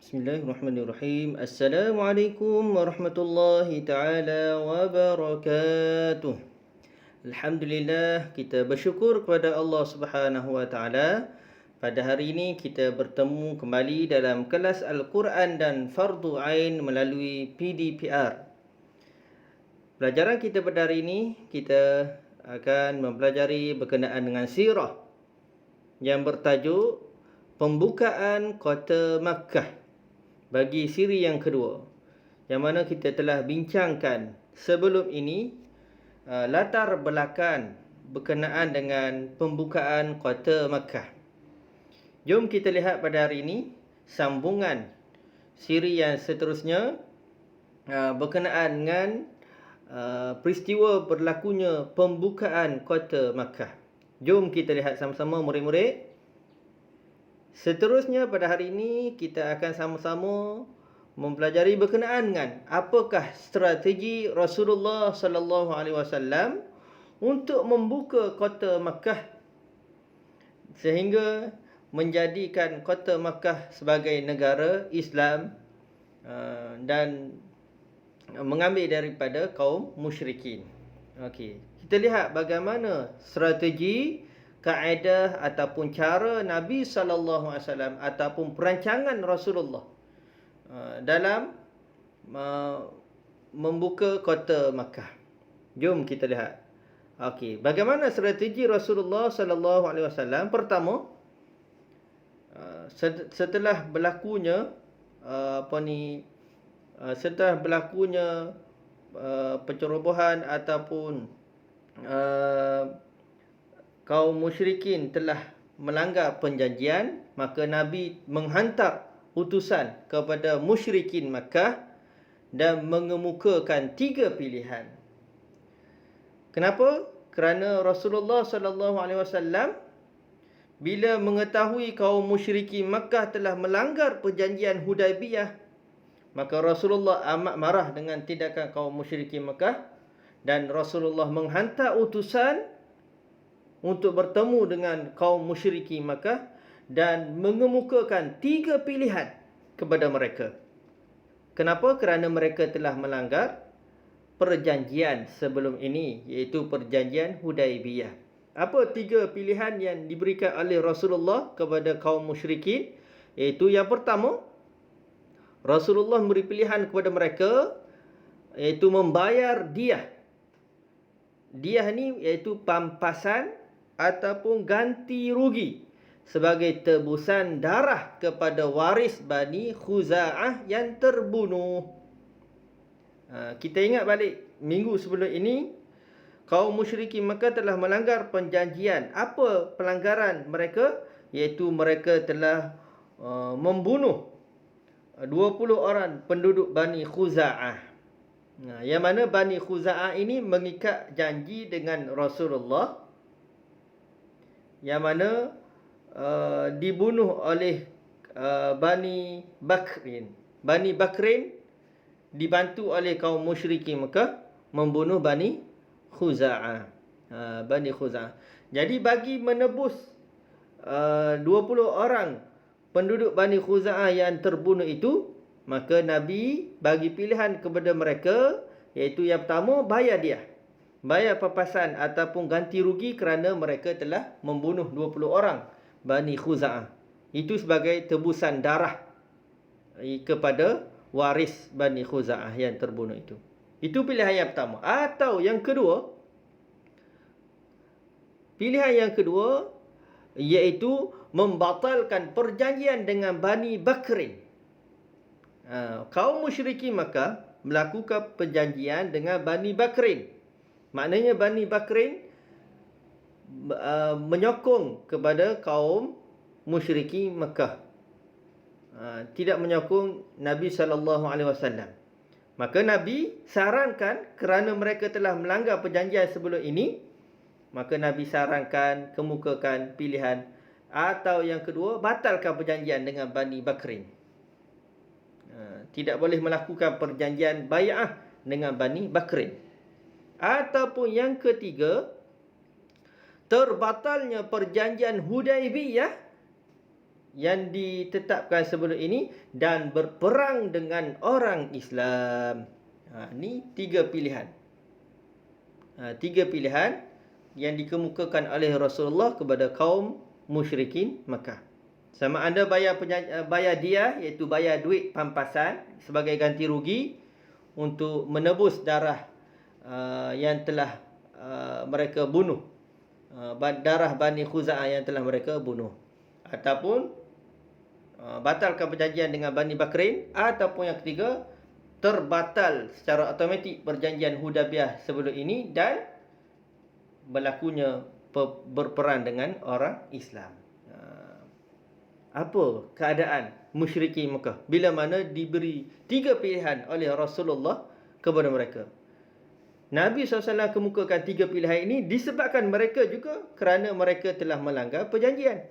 Bismillahirrahmanirrahim. Assalamualaikum warahmatullahi taala wabarakatuh. Alhamdulillah, kita bersyukur kepada Allah Subhanahu wa taala. Pada hari ini kita bertemu kembali dalam kelas Al-Quran dan Fardu Ain melalui PDPR. Pelajaran kita pada hari ini, kita akan mempelajari berkenaan dengan sirah yang bertajuk Pembukaan Kota Makkah bagi siri yang kedua, yang mana kita telah bincangkan sebelum ini latar belakang berkenaan dengan pembukaan Kota Makkah. Jom kita lihat pada hari ini sambungan siri yang seterusnya berkenaan dengan peristiwa berlakunya pembukaan Kota Makkah. Jom kita lihat sama-sama murid-murid. Seterusnya pada hari ini kita akan sama-sama mempelajari berkenaan dengan apakah strategi Rasulullah sallallahu alaihi wasallam untuk membuka Kota Makkah sehingga menjadikan Kota Makkah sebagai negara Islam dan mengambil daripada kaum musyrikin. Okey, kita lihat bagaimana strategi, kaedah ataupun cara Nabi sallallahu alaihi wasallam ataupun perancangan Rasulullah dalam membuka Kota Makkah. Jom kita lihat. Okey, bagaimana strategi Rasulullah sallallahu alaihi wasallam? Pertama, setelah berlakunya setelah berlakunya pencerobohan ataupun kaum musyrikin telah melanggar perjanjian, maka Nabi menghantar utusan kepada musyrikin Makkah dan mengemukakan 3 pilihan. Kenapa? Kerana Rasulullah sallallahu alaihi wasallam bila mengetahui kaum musyrikin Makkah telah melanggar perjanjian Hudaibiyah, maka Rasulullah amat marah dengan tindakan kaum musyrikin Makkah dan Rasulullah menghantar utusan untuk bertemu dengan kaum musyrikin Makkah dan mengemukakan 3 pilihan kepada mereka. Kenapa? Kerana mereka telah melanggar perjanjian sebelum ini, iaitu perjanjian Hudaibiyah. Apa 3 pilihan yang diberikan oleh Rasulullah kepada kaum musyrikin? Iaitu yang pertama, Rasulullah memberi pilihan kepada mereka, iaitu membayar diah. Diah ni iaitu pampasan ataupun ganti rugi sebagai tebusan darah kepada waris Bani Khuza'ah yang terbunuh. Kita ingat balik minggu sebelum ini, kaum musyrikin Makkah telah melanggar perjanjian. Apa pelanggaran mereka? Iaitu mereka telah membunuh 20 orang penduduk Bani Khuza'ah. Yang mana Bani Khuza'ah ini mengikat janji dengan Rasulullah, yang mana dibunuh oleh Bani Bakrin. Bani Bakrin dibantu oleh kaum musyrikin Mekah membunuh Bani Khuza'ah. Bani Khuza'ah. Jadi bagi menebus 20 orang penduduk Bani Khuza'ah yang terbunuh itu, maka Nabi bagi pilihan kepada mereka, iaitu yang pertama, bayar dia. Bayar papasan ataupun ganti rugi kerana mereka telah membunuh 20 orang Bani Khuza'ah. Itu sebagai tebusan darah kepada waris Bani Khuza'ah yang terbunuh itu. Itu pilihan yang pertama. Atau yang kedua, pilihan yang kedua iaitu membatalkan perjanjian dengan Bani Bakrin. Kaum musyrikin Makkah melakukan perjanjian dengan Bani Bakrin. Maknanya Bani Bakrin menyokong kepada kaum musyrikin Makkah, tidak menyokong Nabi SAW. Maka Nabi sarankan, kerana mereka telah melanggar perjanjian sebelum ini, maka Nabi sarankan kemukakan pilihan. Atau yang kedua, batalkan perjanjian dengan Bani Bakrin. Tidak boleh melakukan perjanjian bai'ah dengan Bani Bakrin. Ataupun yang ketiga, terbatalnya perjanjian Hudaibiyah yang ditetapkan sebelum ini dan berperang dengan orang Islam. Ini 3 pilihan. 3 pilihan yang dikemukakan oleh Rasulullah kepada kaum musyrikin Makkah. Sama ada bayar dia, iaitu bayar duit pampasan sebagai ganti rugi untuk menebus darah yang telah mereka bunuh, darah Bani Khuza'ah yang telah mereka bunuh, ataupun batalkan perjanjian dengan Bani Bakrin, ataupun yang ketiga, terbatal secara automatik perjanjian Hudaybiyah sebelum ini dan berlakunya berperang dengan orang Islam. Apa keadaan musyrikin Mekah bila mana diberi 3 pilihan oleh Rasulullah kepada mereka? Nabi SAW kemukakan 3 pilihan ini disebabkan mereka juga kerana mereka telah melanggar perjanjian.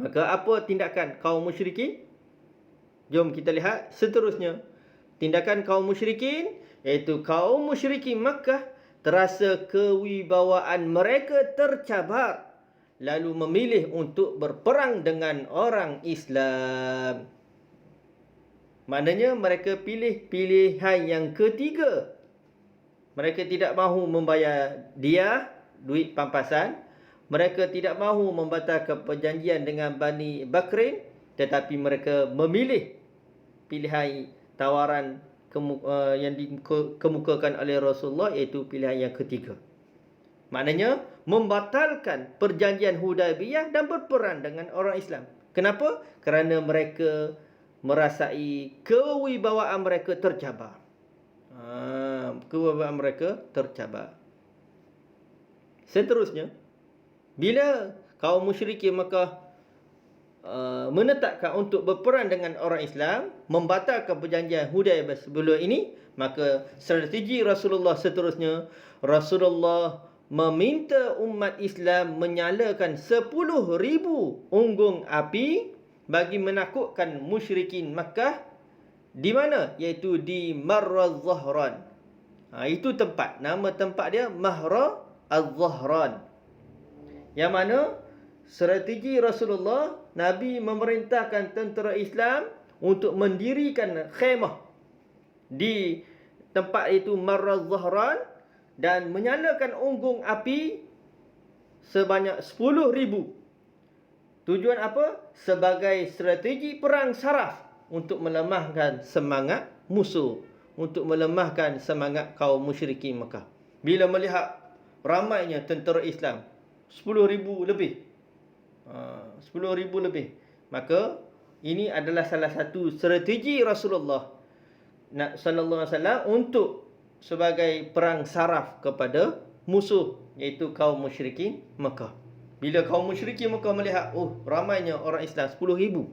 Maka apa tindakan kaum musyrikin? Jom kita lihat seterusnya. Tindakan kaum musyrikin, iaitu kaum musyrikin Makkah terasa kewibawaan mereka tercabar, lalu memilih untuk berperang dengan orang Islam. Maknanya mereka pilih pilihan yang ketiga. Mereka tidak mahu membayar dia, duit pampasan. Mereka tidak mahu membatalkan perjanjian dengan Bani Bakrin, tetapi mereka memilih pilihan tawaran yang dikemukakan oleh Rasulullah, iaitu pilihan yang ketiga. Maknanya membatalkan perjanjian Hudaybiyah dan berperang dengan orang Islam. Kenapa? Kerana mereka merasai kewibawaan mereka tercabar. Kewibawaan mereka tercabar. Seterusnya, bila kaum musyrikin Makkah menetapkan untuk berperang dengan orang Islam, membatalkan perjanjian Hudaybiyah sebelum ini, maka strategi Rasulullah seterusnya, Rasulullah meminta umat Islam menyalakan 10,000 unggung api bagi menakutkan musyrikin Makkah. Di mana? Iaitu di Marra Az-Zahran. Itu tempat. Nama tempat dia Marra Az-Zahran. Yang mana strategi Rasulullah, Nabi memerintahkan tentera Islam untuk mendirikan khemah di tempat itu Marra Az-Zahran dan menyalakan unggung api sebanyak 10,000. Tujuan apa? Sebagai strategi perang saraf untuk melemahkan semangat musuh, untuk melemahkan semangat kaum musyrikin Makkah. Bila melihat ramainya tentera Islam 10,000 lebih, 10,000 lebih, maka ini adalah salah satu strategi Rasulullah sallallahu alaihi wasallam untuk sebagai perang saraf kepada musuh, iaitu kaum musyrikin Makkah. Bila kaum musyrikin Makkah melihat, ramainya orang Islam 10,000,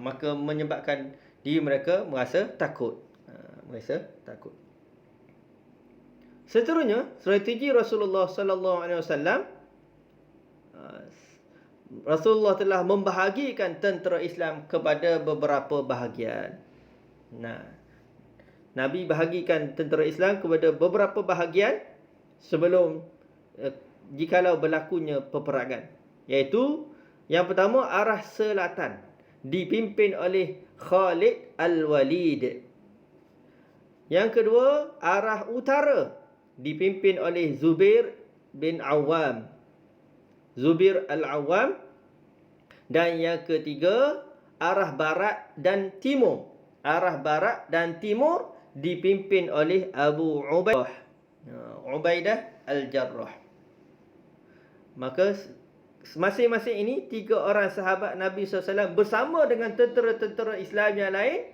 maka menyebabkan diri mereka merasa takut. Seterusnya, strategi Rasulullah sallallahu alaihi wasallam, Rasulullah telah membahagikan tentera Islam kepada beberapa bahagian. Nabi bahagikan tentera Islam kepada beberapa bahagian sebelum jikalau berlakunya peperangan. Iaitu, yang pertama, arah selatan dipimpin oleh Khalid Al-Walid. Yang kedua, arah utara dipimpin oleh Zubair bin Awam, Zubair Al-Awwam. Dan yang ketiga, arah barat dan timur. Arah barat dan timur dipimpin oleh Abu Ubaidah Al-Jarrah. Maka masing-masing ini 3 orang sahabat Nabi SAW bersama dengan tentera-tentera Islam yang lain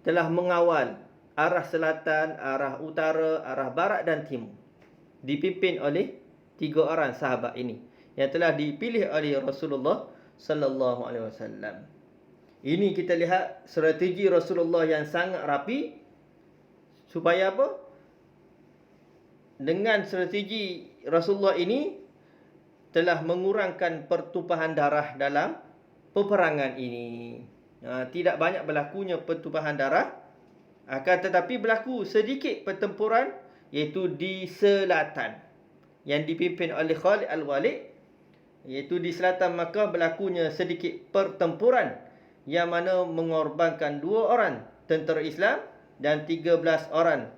telah mengawal arah selatan, arah utara, arah barat dan timur, dipimpin oleh 3 orang sahabat ini yang telah dipilih oleh Rasulullah sallallahu alaihi wasallam. Ini kita lihat strategi Rasulullah yang sangat rapi. Supaya apa? Dengan strategi Rasulullah ini telah mengurangkan pertumpahan darah dalam peperangan ini. Tidak banyak berlakunya pertumpahan darah, akan tetapi berlaku sedikit pertempuran, iaitu di selatan yang dipimpin oleh Khalid Al-Walid iaitu di selatan Makkah berlakunya sedikit pertempuran yang mana mengorbankan 2 orang tentera Islam dan 13 orang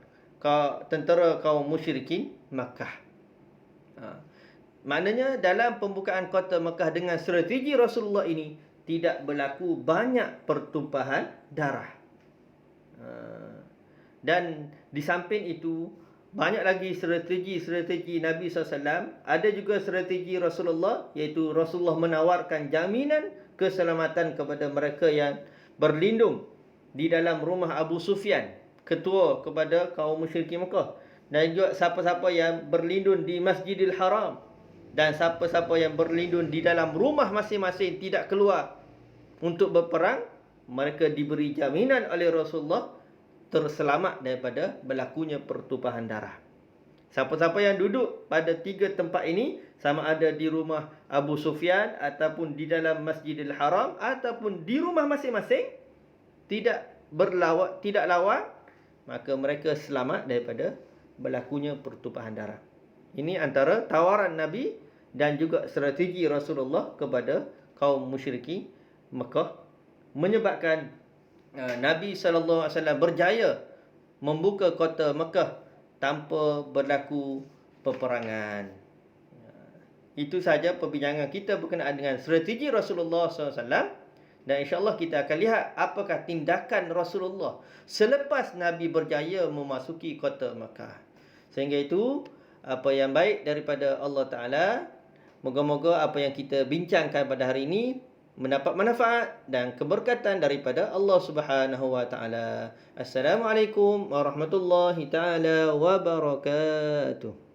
tentera kaum musyrikin Makkah. Maknanya dalam pembukaan kota Makkah dengan strategi Rasulullah ini tidak berlaku banyak pertumpahan darah. Dan di samping itu, banyak lagi strategi Nabi SAW. Ada juga strategi Rasulullah, iaitu Rasulullah menawarkan jaminan keselamatan kepada mereka yang berlindung di dalam rumah Abu Sufyan, ketua kepada kaum musyrikin Mekah. Dan juga siapa-siapa yang berlindung di Masjidil Haram, dan siapa-siapa yang berlindung di dalam rumah masing-masing tidak keluar untuk berperang, mereka diberi jaminan oleh Rasulullah terselamat daripada berlakunya pertumpahan darah. Siapa-siapa yang duduk pada 3 tempat ini, sama ada di rumah Abu Sufyan ataupun di dalam Masjidil Haram ataupun di rumah masing-masing, tidak lawan, maka mereka selamat daripada berlakunya pertumpahan darah. Ini antara tawaran Nabi dan juga strategi Rasulullah kepada kaum musyrikin Mekah, menyebabkan Nabi SAW berjaya membuka kota Mekah tanpa berlaku peperangan. Itu saja perbincangan kita berkenaan dengan strategi Rasulullah SAW. Dan insyaAllah kita akan lihat apakah tindakan Rasulullah selepas Nabi berjaya memasuki kota Mekah. Sehingga itu, apa yang baik daripada Allah Ta'ala, moga-moga apa yang kita bincangkan pada hari ini mendapat manfaat dan keberkatan daripada Allah Subhanahu wa Ta'ala. Assalamualaikum warahmatullahi taala wabarakatuh.